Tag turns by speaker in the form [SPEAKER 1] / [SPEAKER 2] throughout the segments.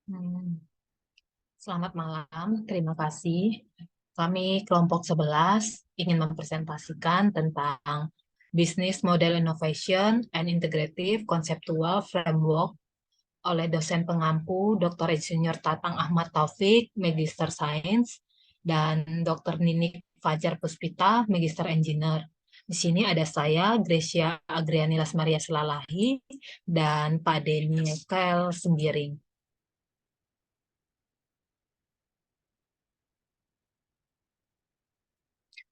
[SPEAKER 1] Hmm, Selamat malam, terima kasih. Kami kelompok 11 ingin mempresentasikan tentang Business Model Innovation and Integrative Conceptual Framework oleh dosen pengampu Dr. Insinyur Tatang Ahmad Taufik, Magister Sains, dan Dr. Ninik Fajar Puspita, Magister Engineer. Di sini ada saya, Gracia Agriani Lasmaria Selalahi, dan Pak Denny Kel Sembiring.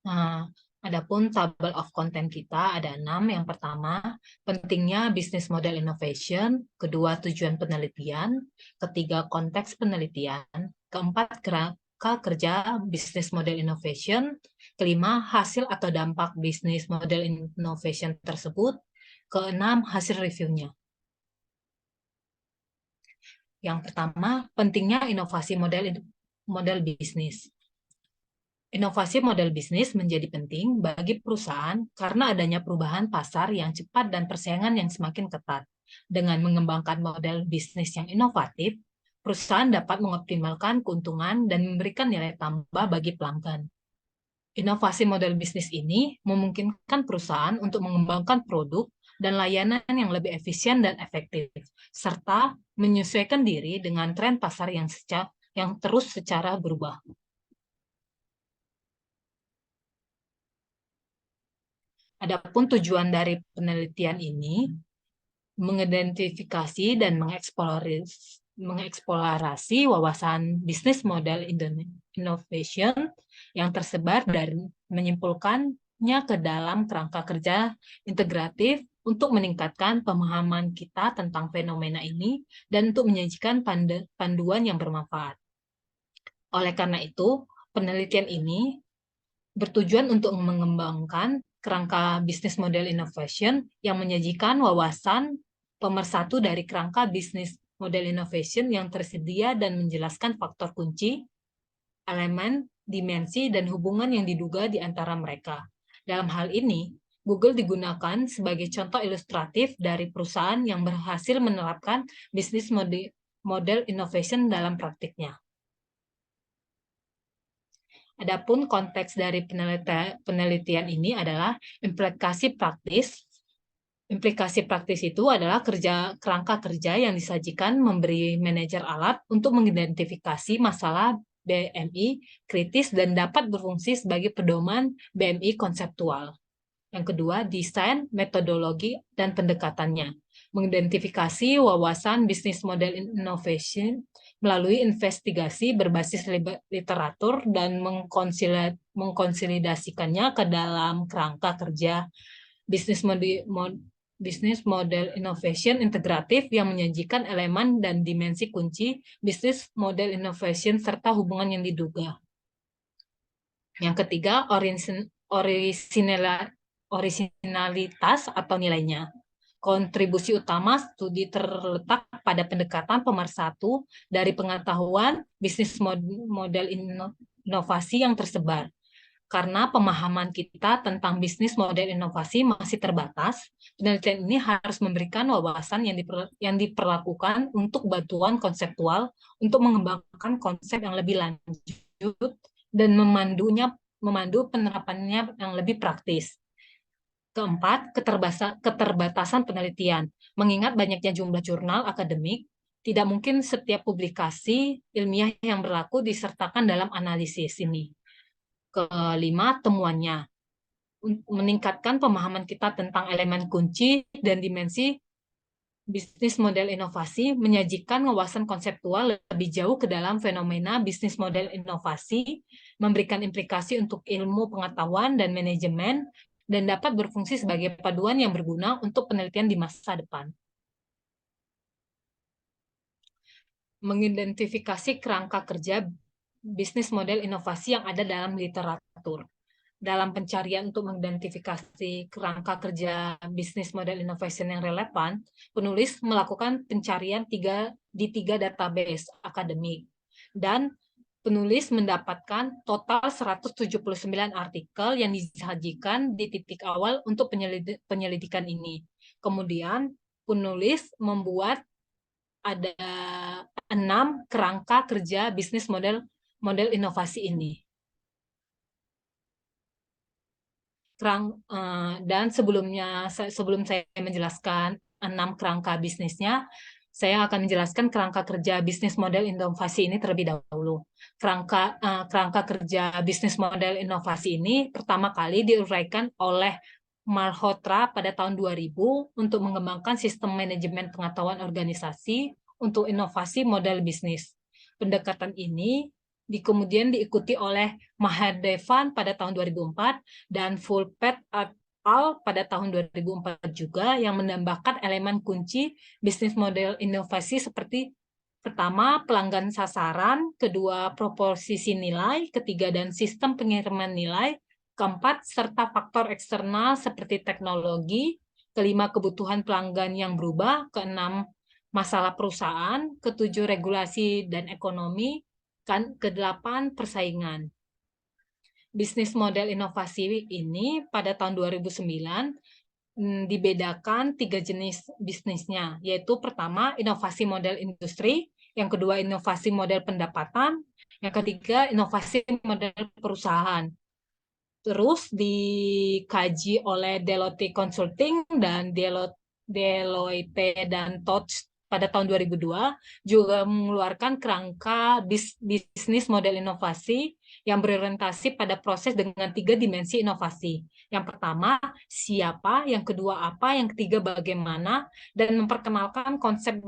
[SPEAKER 1] Nah, adapun tabel of content kita ada 6. Yang pertama, pentingnya bisnis model innovation. Kedua, tujuan penelitian. Ketiga, konteks penelitian. Keempat, kerangka kerja bisnis model innovation. Kelima, hasil atau dampak bisnis model innovation tersebut. Keenam, hasil reviewnya. Yang pertama, pentingnya inovasi model bisnis. Inovasi model bisnis menjadi penting bagi perusahaan karena adanya perubahan pasar yang cepat dan persaingan yang semakin ketat. Dengan mengembangkan model bisnis yang inovatif, perusahaan dapat mengoptimalkan keuntungan dan memberikan nilai tambah bagi pelanggan. Inovasi model bisnis ini memungkinkan perusahaan untuk mengembangkan produk dan layanan yang lebih efisien dan efektif, serta menyesuaikan diri dengan tren pasar yang terus secara berubah. Adapun tujuan dari penelitian ini mengidentifikasi dan mengeksplorasi wawasan bisnis model innovation yang tersebar dan menyimpulkannya ke dalam kerangka kerja integratif untuk meningkatkan pemahaman kita tentang fenomena ini dan untuk menyajikan panduan yang bermanfaat. Oleh karena itu, penelitian ini bertujuan untuk mengembangkan kerangka bisnis model innovation yang menyajikan wawasan pemersatu dari kerangka bisnis model innovation yang tersedia dan menjelaskan faktor kunci, elemen, dimensi, dan hubungan yang diduga di antara mereka. Dalam hal ini, Google digunakan sebagai contoh ilustratif dari perusahaan yang berhasil menerapkan bisnis model innovation dalam praktiknya. Adapun konteks dari penelitian ini adalah implikasi praktis. Implikasi praktis itu adalah kerangka kerja yang disajikan memberi manajer alat untuk mengidentifikasi masalah BMI kritis dan dapat berfungsi sebagai pedoman BMI konseptual. Yang kedua, desain, metodologi, dan pendekatannya. Mengidentifikasi wawasan bisnis model innovation melalui investigasi berbasis literatur dan mengkonsolidasikannya ke dalam kerangka kerja bisnis model innovation integratif yang menyajikan elemen dan dimensi kunci bisnis model innovation serta hubungan yang diduga. Yang ketiga, orisinalitas atau nilainya. Kontribusi utama studi terletak pada pendekatan pemersatu dari pengetahuan bisnis model inovasi yang tersebar. Karena pemahaman kita tentang bisnis model inovasi masih terbatas, penelitian ini harus memberikan wawasan yang diperlakukan untuk bantuan konseptual untuk mengembangkan konsep yang lebih lanjut dan memandu penerapannya yang lebih praktis. Keempat, keterbatasan penelitian. Mengingat banyaknya jumlah jurnal akademik, tidak mungkin setiap publikasi ilmiah yang berlaku disertakan dalam analisis ini. Kelima, temuannya. Meningkatkan pemahaman kita tentang elemen kunci dan dimensi bisnis model inovasi, menyajikan wawasan konseptual lebih jauh ke dalam fenomena bisnis model inovasi, memberikan implikasi untuk ilmu pengetahuan dan manajemen, dan dapat berfungsi sebagai paduan yang berguna untuk penelitian di masa depan. Mengidentifikasi kerangka kerja bisnis model inovasi yang ada dalam literatur. Dalam pencarian untuk mengidentifikasi kerangka kerja bisnis model innovation yang relevan, penulis melakukan pencarian di tiga database akademik. Dan penulis mendapatkan total 179 artikel yang disajikan di titik awal untuk penyelidikan ini. Kemudian penulis membuat ada 6 kerangka kerja bisnis model inovasi ini. Dan sebelum saya menjelaskan 6 kerangka bisnisnya, saya akan menjelaskan kerangka kerja bisnis model inovasi ini terlebih dahulu. Kerangka kerja bisnis model inovasi ini pertama kali diuraikan oleh Malhotra pada tahun 2000 untuk mengembangkan sistem manajemen pengetahuan organisasi untuk inovasi model bisnis. Pendekatan ini kemudian diikuti oleh Mahadevan pada tahun 2004 dan Fulpet et al. Pada tahun 2004 juga, yang menambahkan elemen kunci bisnis model inovasi seperti pertama, pelanggan sasaran, kedua, proposisi nilai, ketiga, dan sistem pengiriman nilai, keempat, serta faktor eksternal seperti teknologi, kelima, kebutuhan pelanggan yang berubah, keenam, masalah perusahaan, ketujuh, regulasi dan ekonomi, kedelapan, persaingan. Bisnis model inovasi ini pada tahun 2009 dibedakan 3 jenis bisnisnya, yaitu pertama, inovasi model industri, yang kedua, inovasi model pendapatan, yang ketiga, inovasi model perusahaan. Terus dikaji oleh Deloitte Consulting dan Deloitte dan Touch pada tahun 2002 juga mengeluarkan kerangka bisnis model inovasi yang berorientasi pada proses dengan 3 dimensi inovasi. Yang pertama, siapa, yang kedua apa, yang ketiga bagaimana, dan memperkenalkan konsep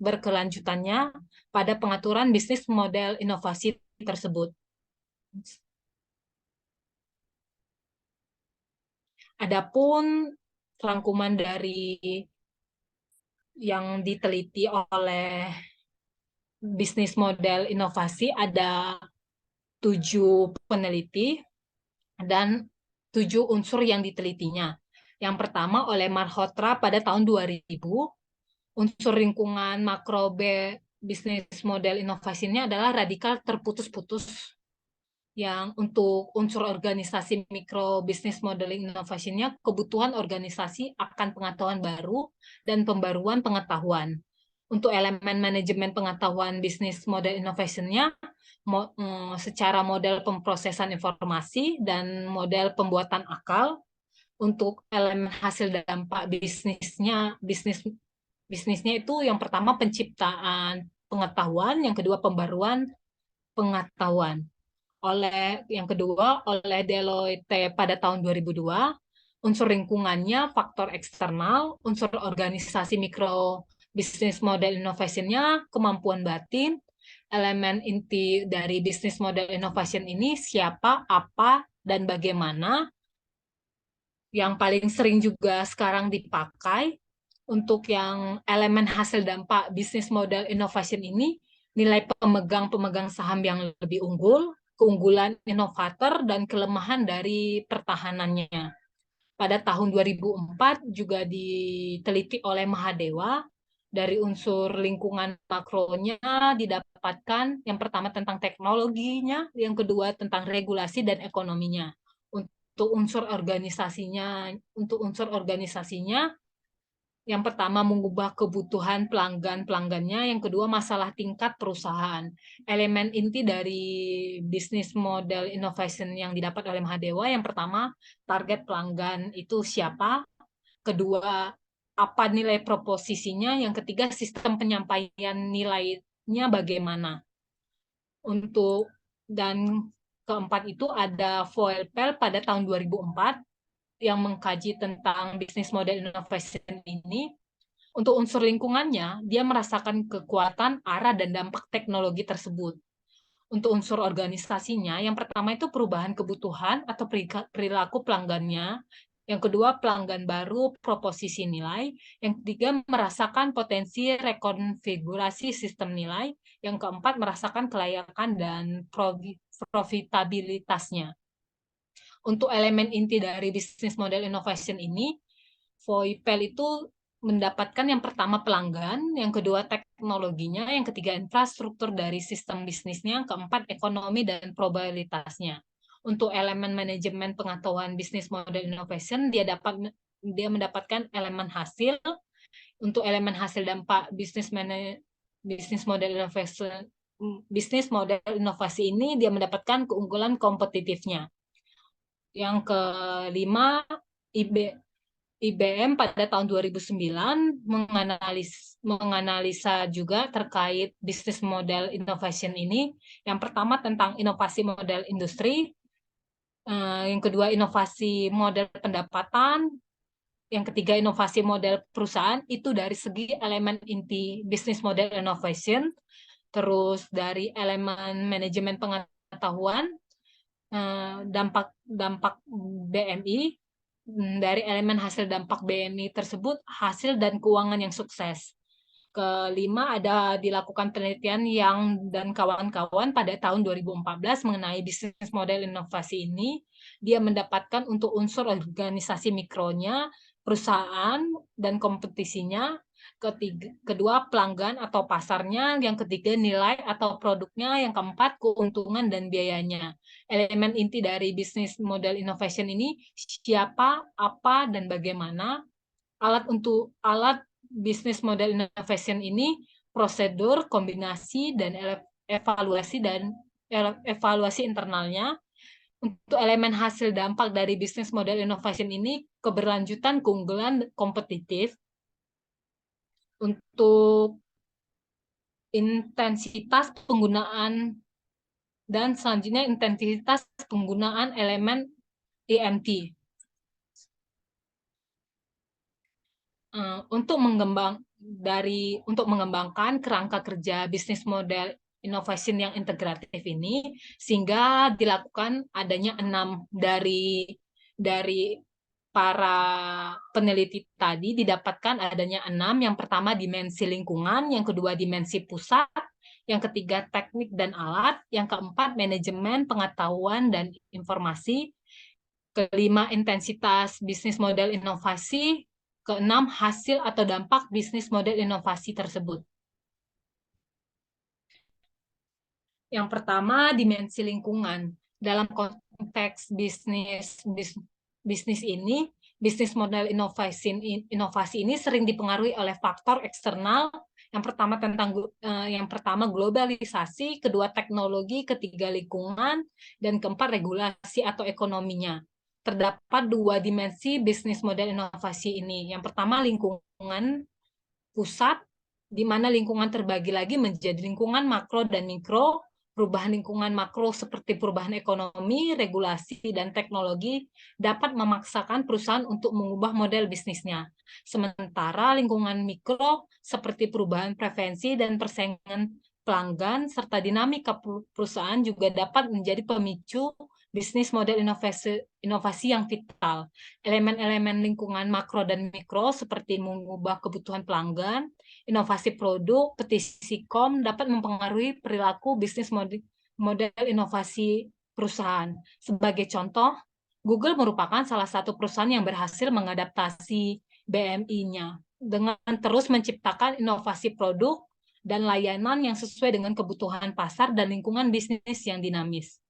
[SPEAKER 1] berkelanjutannya pada pengaturan bisnis model inovasi tersebut. Adapun rangkuman dari yang diteliti oleh bisnis model inovasi ada 7 peneliti dan 7 unsur yang ditelitinya. Yang pertama oleh Malhotra pada tahun 2000, unsur lingkungan makro bisnis model inovasinya adalah radikal terputus-putus. Yang untuk unsur organisasi mikro bisnis modeling inovasinya, kebutuhan organisasi akan pengetahuan baru dan pembaruan pengetahuan. Untuk elemen manajemen pengetahuan bisnis model innovation-nya, secara model pemrosesan informasi dan model pembuatan akal. Untuk elemen hasil dampak bisnisnya itu yang pertama penciptaan pengetahuan, yang kedua pembaruan pengetahuan. Yang kedua oleh Deloitte pada tahun 2002, unsur lingkungannya faktor eksternal, unsur organisasi mikro bisnis model innovation-nya kemampuan batin, elemen inti dari bisnis model innovation ini siapa, apa, dan bagaimana. Yang paling sering juga sekarang dipakai untuk yang elemen hasil dampak bisnis model innovation ini, nilai pemegang saham yang lebih unggul, keunggulan inovator, dan kelemahan dari pertahanannya. Pada tahun 2004 juga diteliti oleh Mahadewa, dari unsur lingkungan makronya didapatkan yang pertama tentang teknologinya, yang kedua tentang regulasi dan ekonominya. Untuk unsur organisasinya, yang pertama mengubah kebutuhan pelanggannya, yang kedua masalah tingkat perusahaan. Elemen inti dari bisnis model innovation yang didapat oleh Mahadewa, yang pertama target pelanggan itu siapa, kedua apa nilai proposisinya, yang ketiga sistem penyampaian nilainya bagaimana. Dan keempat itu ada Voelpel pada tahun 2004 yang mengkaji tentang bisnis model innovation ini. Untuk unsur lingkungannya, dia merasakan kekuatan, arah, dan dampak teknologi tersebut. Untuk unsur organisasinya, yang pertama itu perubahan kebutuhan atau perilaku pelanggannya, yang kedua pelanggan baru, proposisi nilai, yang ketiga merasakan potensi rekonfigurasi sistem nilai, yang keempat merasakan kelayakan dan profitabilitasnya. Untuk elemen inti dari bisnis model innovation ini, Voipel itu mendapatkan yang pertama pelanggan, yang kedua teknologinya, yang ketiga infrastruktur dari sistem bisnisnya, yang keempat ekonomi dan probabilitasnya. Untuk elemen manajemen pengetahuan bisnis model innovation, dia mendapatkan elemen hasil. Untuk elemen hasil dampak bisnis bisnis model inovasi ini dia mendapatkan keunggulan kompetitifnya. Yang kelima, IBM pada tahun 2009 menganalisa juga terkait bisnis model innovation ini. Yang pertama tentang inovasi model industri, yang kedua inovasi model pendapatan, yang ketiga inovasi model perusahaan. Itu dari segi elemen inti bisnis model innovation. Terus dari elemen manajemen pengetahuan, dampak BMI. Dari elemen hasil dampak BMI tersebut, hasil dan keuangan yang sukses. Kelima, ada dilakukan penelitian yang dan kawan-kawan pada tahun 2014 mengenai bisnis model inovasi ini. Dia mendapatkan untuk unsur organisasi mikronya, perusahaan dan kompetisinya. Kedua, pelanggan atau pasarnya. Yang ketiga, nilai atau produknya. Yang keempat, keuntungan dan biayanya. Elemen inti dari bisnis model innovation ini siapa, apa, dan bagaimana. Alat bisnis model innovation ini prosedur, kombinasi, dan evaluasi internalnya. Untuk elemen hasil dampak dari bisnis model innovation ini keberlanjutan, keunggulan, kompetitif. Untuk intensitas penggunaan dan selanjutnya intensitas penggunaan elemen IMT. Untuk mengembangkan kerangka kerja bisnis model innovation yang integratif ini, sehingga dilakukan adanya 6 dari para peneliti tadi, didapatkan adanya 6. Yang pertama dimensi lingkungan, yang kedua dimensi pusat, yang ketiga teknik dan alat, yang keempat manajemen pengetahuan dan informasi, kelima intensitas bisnis model inovasi, keenam hasil atau dampak bisnis model inovasi tersebut. Yang pertama, dimensi lingkungan. Dalam konteks bisnis ini, bisnis model inovasi ini sering dipengaruhi oleh faktor eksternal. Yang pertama globalisasi, kedua teknologi, ketiga lingkungan, dan keempat regulasi atau ekonominya. Terdapat 2 dimensi bisnis model inovasi ini. Yang pertama lingkungan pusat, di mana lingkungan terbagi lagi menjadi lingkungan makro dan mikro. Perubahan lingkungan makro seperti perubahan ekonomi, regulasi, dan teknologi dapat memaksakan perusahaan untuk mengubah model bisnisnya. Sementara lingkungan mikro seperti perubahan preferensi dan persaingan pelanggan serta dinamika perusahaan juga dapat menjadi pemicu bisnis model inovasi yang vital. Elemen-elemen lingkungan makro dan mikro seperti mengubah kebutuhan pelanggan, inovasi produk, petisi kom dapat mempengaruhi perilaku bisnis model inovasi perusahaan. Sebagai contoh, Google merupakan salah satu perusahaan yang berhasil mengadaptasi BMI-nya dengan terus menciptakan inovasi produk dan layanan yang sesuai dengan kebutuhan pasar dan lingkungan bisnis yang dinamis.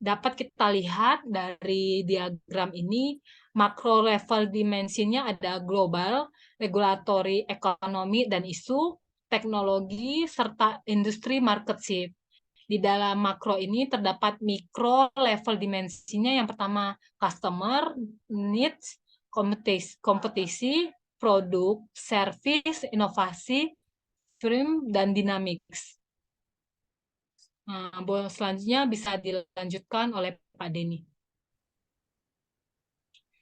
[SPEAKER 1] Dapat kita lihat dari diagram ini, makro level dimensinya ada global, regulatory, ekonomi, dan isu, teknologi, serta industri market shift. Di dalam makro ini terdapat mikro level dimensinya. Yang pertama customer, needs, kompetisi, produk, service, inovasi, frame, dan dynamics. Selanjutnya bisa dilanjutkan oleh Pak Denny.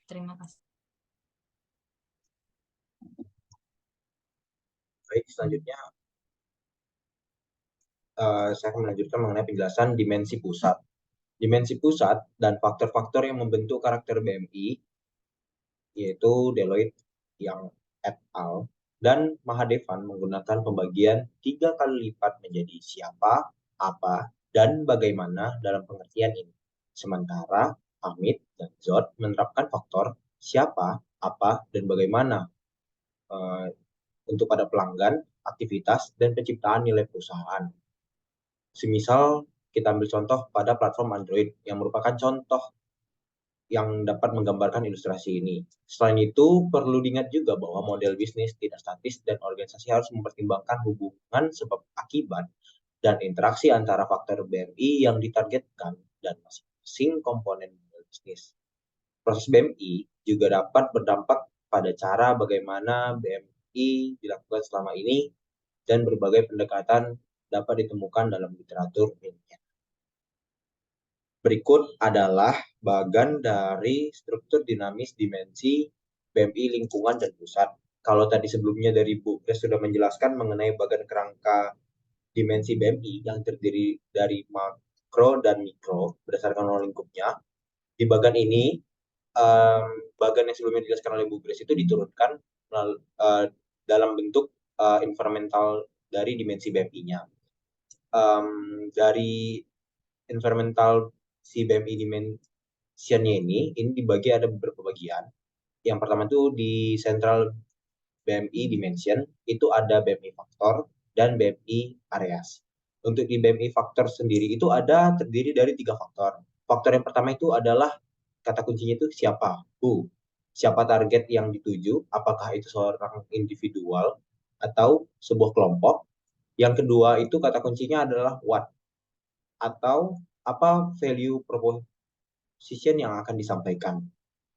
[SPEAKER 1] Terima kasih.
[SPEAKER 2] Baik, selanjutnya saya akan melanjutkan mengenai penjelasan dimensi pusat. Dimensi pusat dan faktor-faktor yang membentuk karakter BMI, yaitu Deloitte yang et al. Dan Mahadevan menggunakan pembagian 3 kali lipat menjadi siapa, apa, dan bagaimana dalam pengertian ini. Sementara Hamid dan Zod menerapkan faktor siapa, apa, dan bagaimana untuk pada pelanggan, aktivitas, dan penciptaan nilai perusahaan. Semisal kita ambil contoh pada platform Android yang merupakan contoh yang dapat menggambarkan ilustrasi ini. Selain itu, perlu diingat juga bahwa model bisnis tidak statis dan organisasi harus mempertimbangkan hubungan sebab akibat dan interaksi antara faktor BMI yang ditargetkan dan masing-masing komponen model bisnis. Proses BMI juga dapat berdampak pada cara bagaimana BMI dilakukan selama ini dan berbagai pendekatan dapat ditemukan dalam literatur ilmiah. Berikut adalah bagan dari struktur dinamis dimensi BMI lingkungan dan pusat. Kalau tadi sebelumnya dari Bu Gres sudah menjelaskan mengenai bagan kerangka dimensi BMI yang terdiri dari makro dan mikro berdasarkan ruang lingkupnya. Di bagan ini, bagan yang sebelumnya dijelaskan oleh Bu Gres itu diturunkan dalam bentuk environmental dari dimensi BMI-nya. Dari environmental si BMI dimensionnya ini dibagi ada beberapa bagian. Yang pertama itu di central BMI dimension itu ada BMI faktor dan BMI areas. Untuk di BMI faktor sendiri itu ada terdiri dari 3 faktor. Faktor yang pertama itu adalah kata kuncinya itu siapa, who. Siapa target yang dituju, apakah itu seorang individual atau sebuah kelompok. Yang kedua itu kata kuncinya adalah what, atau apa value proposition yang akan disampaikan.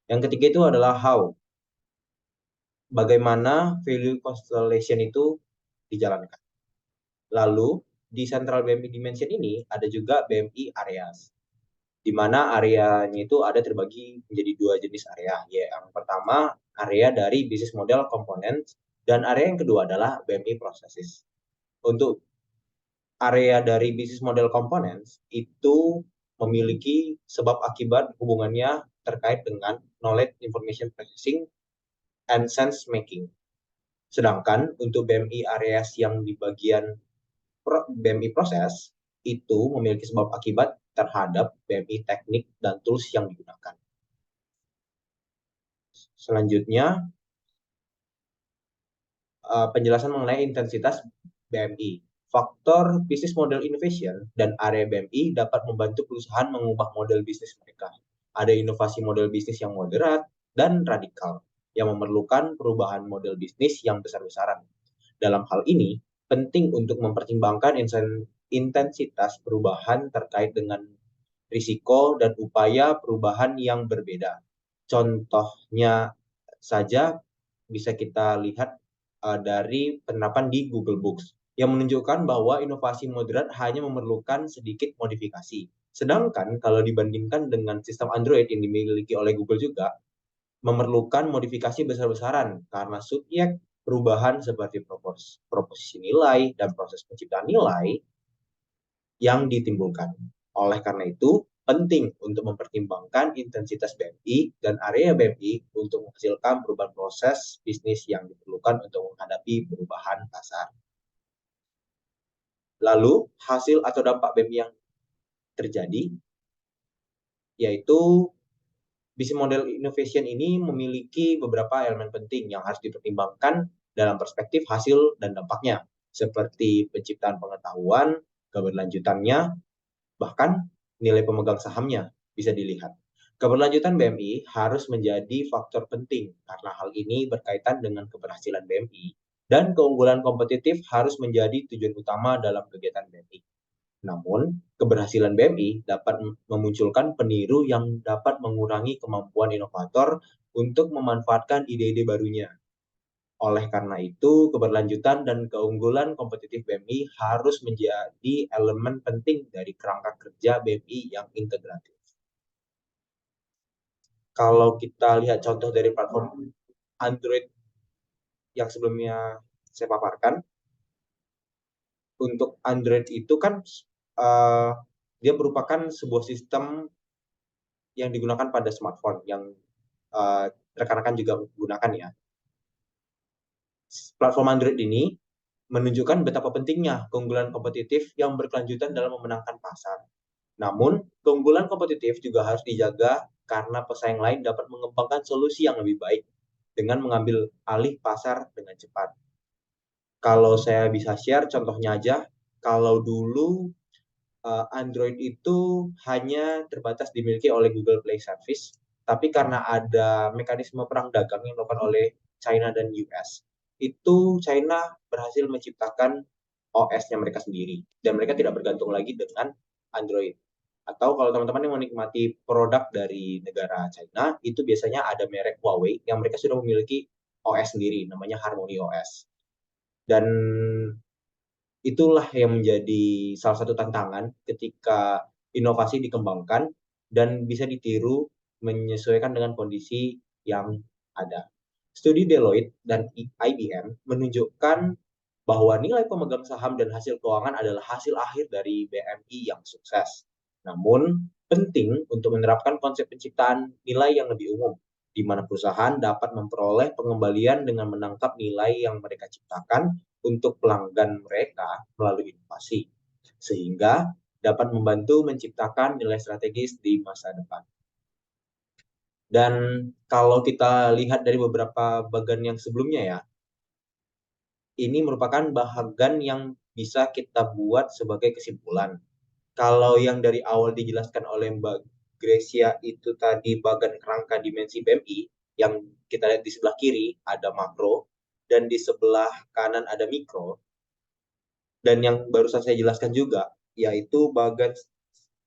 [SPEAKER 2] Yang ketiga itu adalah how, bagaimana value constellation itu dijalankan. Lalu di central BMI dimension ini ada juga BMI areas, di mana areanya itu ada terbagi menjadi 2 jenis area. Yang pertama area dari business model components dan area yang kedua adalah BMI processes. Untuk area dari business model components itu memiliki sebab akibat hubungannya terkait dengan knowledge information processing and sense making. Sedangkan untuk BMI areas yang di bagian BMI proses itu memiliki sebab akibat terhadap BMI teknik dan tools yang digunakan. Selanjutnya, penjelasan mengenai intensitas BMI. Faktor business model innovation dan area BMI dapat membantu perusahaan mengubah model bisnis mereka. Ada inovasi model bisnis yang moderat dan radikal yang memerlukan perubahan model bisnis yang besar-besaran. Dalam hal ini, penting untuk mempertimbangkan intensitas perubahan terkait dengan risiko dan upaya perubahan yang berbeda. Contohnya saja bisa kita lihat dari penerapan di Google Books yang menunjukkan bahwa inovasi moderat hanya memerlukan sedikit modifikasi. Sedangkan kalau dibandingkan dengan sistem Android yang dimiliki oleh Google juga, memerlukan modifikasi besar-besaran karena subjek perubahan seperti proposisi nilai dan proses penciptaan nilai yang ditimbulkan. Oleh karena itu, penting untuk mempertimbangkan intensitas BMI dan area BMI untuk menghasilkan perubahan proses bisnis yang diperlukan untuk menghadapi perubahan pasar. Lalu, hasil atau dampak BMI yang terjadi, yaitu business model innovation ini memiliki beberapa elemen penting yang harus dipertimbangkan dalam perspektif hasil dan dampaknya, seperti penciptaan pengetahuan, keberlanjutannya, bahkan nilai pemegang sahamnya bisa dilihat. Keberlanjutan BMI harus menjadi faktor penting karena hal ini berkaitan dengan keberhasilan BMI dan keunggulan kompetitif harus menjadi tujuan utama dalam kegiatan BMI. Namun, keberhasilan BMI dapat memunculkan peniru yang dapat mengurangi kemampuan inovator untuk memanfaatkan ide-ide barunya. Oleh karena itu, keberlanjutan dan keunggulan kompetitif BMI harus menjadi elemen penting dari kerangka kerja BMI yang integratif. Kalau kita lihat contoh dari platform Android yang sebelumnya saya paparkan, untuk Android itu kan dia merupakan sebuah sistem yang digunakan pada smartphone yang rekan-rekan juga gunakan ya. Platform Android ini menunjukkan betapa pentingnya keunggulan kompetitif yang berkelanjutan dalam memenangkan pasar. Namun, keunggulan kompetitif juga harus dijaga karena pesaing lain dapat mengembangkan solusi yang lebih baik dengan mengambil alih pasar dengan cepat. Kalau saya bisa share contohnya aja, kalau dulu Android itu hanya terbatas dimiliki oleh Google Play Service tapi karena ada mekanisme perang dagang yang dilakukan oleh China dan US, itu China berhasil menciptakan OS-nya mereka sendiri, dan mereka tidak bergantung lagi dengan Android. Atau kalau teman-teman yang menikmati produk dari negara China, itu biasanya ada merek Huawei yang mereka sudah memiliki OS sendiri, namanya Harmony OS. Dan itulah yang menjadi salah satu tantangan ketika inovasi dikembangkan dan bisa ditiru menyesuaikan dengan kondisi yang ada. Studi Deloitte dan IBM menunjukkan bahwa nilai pemegang saham dan hasil keuangan adalah hasil akhir dari BMI yang sukses. Namun, penting untuk menerapkan konsep penciptaan nilai yang lebih umum, di mana perusahaan dapat memperoleh pengembalian dengan menangkap nilai yang mereka ciptakan untuk pelanggan mereka melalui inovasi, sehingga dapat membantu menciptakan nilai strategis di masa depan. Dan kalau kita lihat dari beberapa bagian yang sebelumnya ya, ini merupakan bahagian yang bisa kita buat sebagai kesimpulan. Kalau yang dari awal dijelaskan oleh Mbak Gracia itu tadi bagian kerangka dimensi BMI, yang kita lihat di sebelah kiri ada makro, dan di sebelah kanan ada mikro, dan yang barusan saya jelaskan juga, yaitu bagian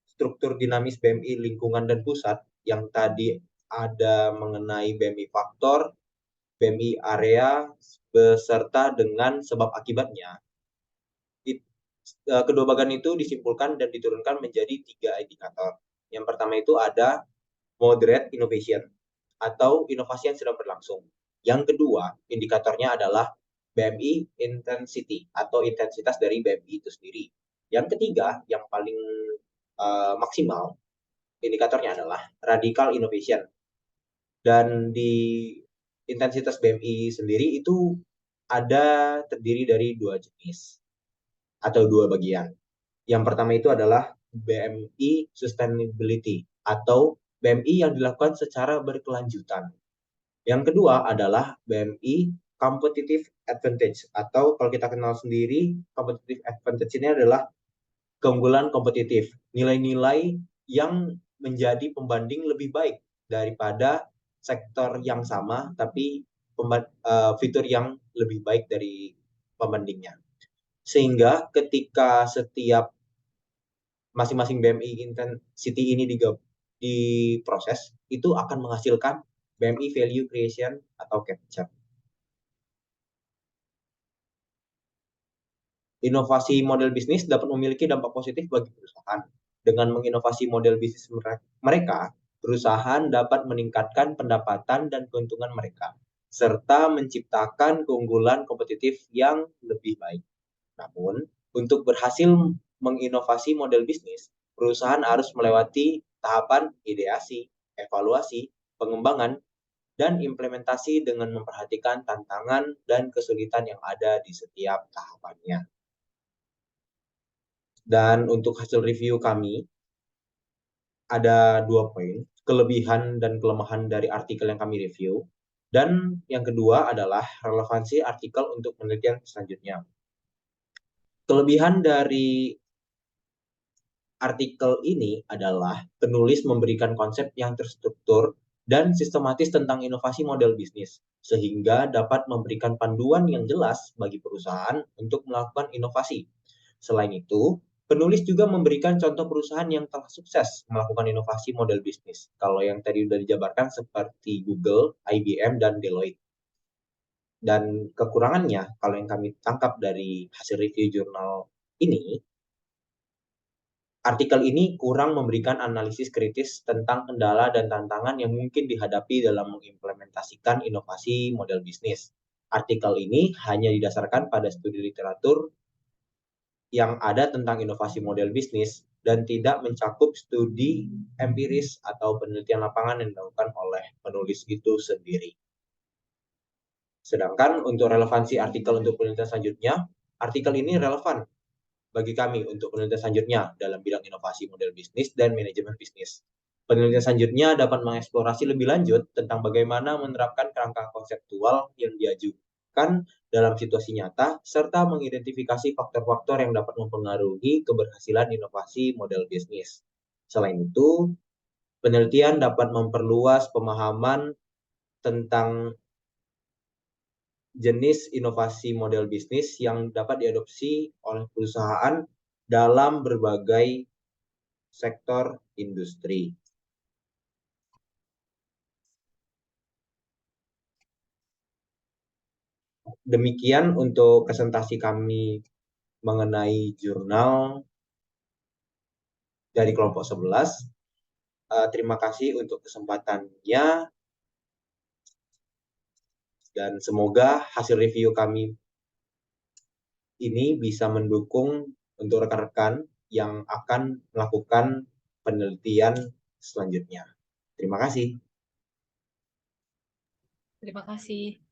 [SPEAKER 2] struktur dinamis BMI lingkungan dan pusat, yang tadi ada mengenai BMI faktor, BMI area, beserta dengan sebab akibatnya. Kedua bagian itu disimpulkan dan diturunkan menjadi 3 indikator. Yang pertama itu ada moderate innovation atau inovasi yang sedang berlangsung. Yang kedua, indikatornya adalah BMI intensity atau intensitas dari BMI itu sendiri. Yang ketiga, yang paling maksimal, indikatornya adalah radical innovation. Dan di intensitas BMI sendiri itu ada terdiri dari 2 jenis atau 2 bagian. Yang pertama itu adalah BMI Sustainability atau BMI yang dilakukan secara berkelanjutan. Yang kedua adalah BMI Competitive Advantage atau kalau kita kenal sendiri, Competitive Advantage ini adalah keunggulan kompetitif, nilai-nilai yang menjadi pembanding lebih baik daripada sektor yang sama tapi fitur yang lebih baik dari pembandingnya. Sehingga ketika setiap masing-masing BMI intensity ini diproses, itu akan menghasilkan BMI value creation atau capture. Inovasi model bisnis dapat memiliki dampak positif bagi perusahaan. Dengan menginovasi model bisnis mereka, perusahaan dapat meningkatkan pendapatan dan keuntungan mereka, serta menciptakan keunggulan kompetitif yang lebih baik. Namun, untuk berhasil menginovasi model bisnis, perusahaan harus melewati tahapan ideasi, evaluasi, pengembangan, dan implementasi dengan memperhatikan tantangan dan kesulitan yang ada di setiap tahapannya. Dan untuk hasil review kami, ada 2 poin, kelebihan dan kelemahan dari artikel yang kami review. Dan yang kedua adalah relevansi artikel untuk penelitian selanjutnya. Kelebihan dari artikel ini adalah penulis memberikan konsep yang terstruktur dan sistematis tentang inovasi model bisnis, sehingga dapat memberikan panduan yang jelas bagi perusahaan untuk melakukan inovasi. Selain itu, penulis juga memberikan contoh perusahaan yang telah sukses melakukan inovasi model bisnis. Kalau yang tadi sudah dijabarkan seperti Google, IBM, dan Deloitte. Dan kekurangannya, kalau yang kami tangkap dari hasil review jurnal ini, artikel ini kurang memberikan analisis kritis tentang kendala dan tantangan yang mungkin dihadapi dalam mengimplementasikan inovasi model bisnis. Artikel ini hanya didasarkan pada studi literatur yang ada tentang inovasi model bisnis dan tidak mencakup studi empiris atau penelitian lapangan yang dilakukan oleh penulis itu sendiri. Sedangkan untuk relevansi artikel untuk penelitian selanjutnya, artikel ini relevan bagi kami untuk penelitian selanjutnya dalam bidang inovasi model bisnis dan manajemen bisnis. Penelitian selanjutnya dapat mengeksplorasi lebih lanjut tentang bagaimana menerapkan kerangka konseptual yang diajukan dalam situasi nyata, serta mengidentifikasi faktor-faktor yang dapat mempengaruhi keberhasilan inovasi model bisnis. Selain itu, Penelitian dapat memperluas pemahaman tentang jenis inovasi model bisnis yang dapat diadopsi oleh perusahaan dalam berbagai sektor industri. Demikian untuk presentasi kami mengenai jurnal dari kelompok 11. Terima kasih untuk kesempatannya dan semoga hasil review kami ini bisa mendukung untuk rekan-rekan yang akan melakukan penelitian selanjutnya. Terima kasih.
[SPEAKER 1] Terima kasih.